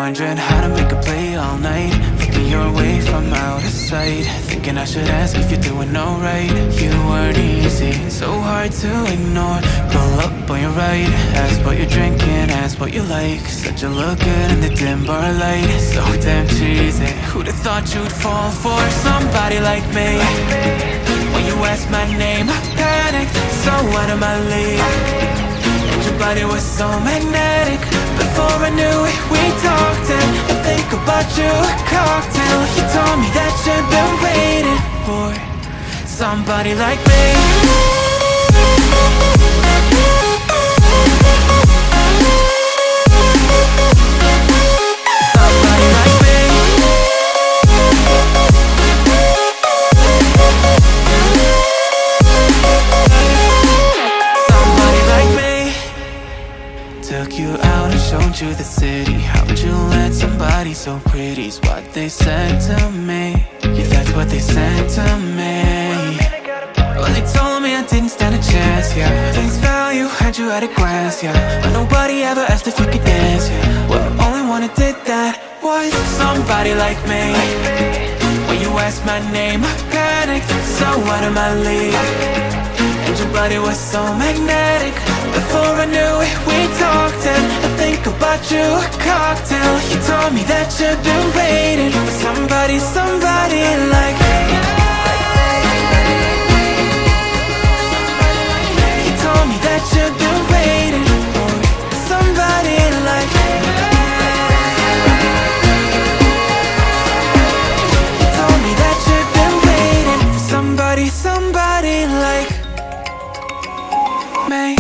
wondering how to make a play all night. Looking your way from out of sight, thinking I should ask if you're doing alright. You weren't easy, so hard to ignore. Pull up on your right, ask what you're drinking, ask what you like. Said you look good in the dim bar light, so damn cheesy. Who'd have thought you'd fall for somebody like me? When you asked my name, I panicked, so out of my league. Your body was so magnetic. Before I knew it, we talked, and I think about you a cocktail. You told me that you've been waiting for somebody like me. Somebody like me. Somebody like me. Took you out and showed you the city. How'd you let somebody so pretty's what they said to me? Yeah, that's what they said to me. Well, they told me I didn't stand a chance, yeah. Face value, had you at a glance, yeah. But nobody ever asked if you could dance, yeah. Well, only one who did that was somebody like me. When you asked my name, I panicked, so out of my league. And your body was so magnetic. Before I knew it, we talked, and I think about you a cocktail. You told me that you've been waiting for somebody, somebody like me. You told me that you've been waiting for somebody like me. You told me that you've been waiting for somebody, somebody like me.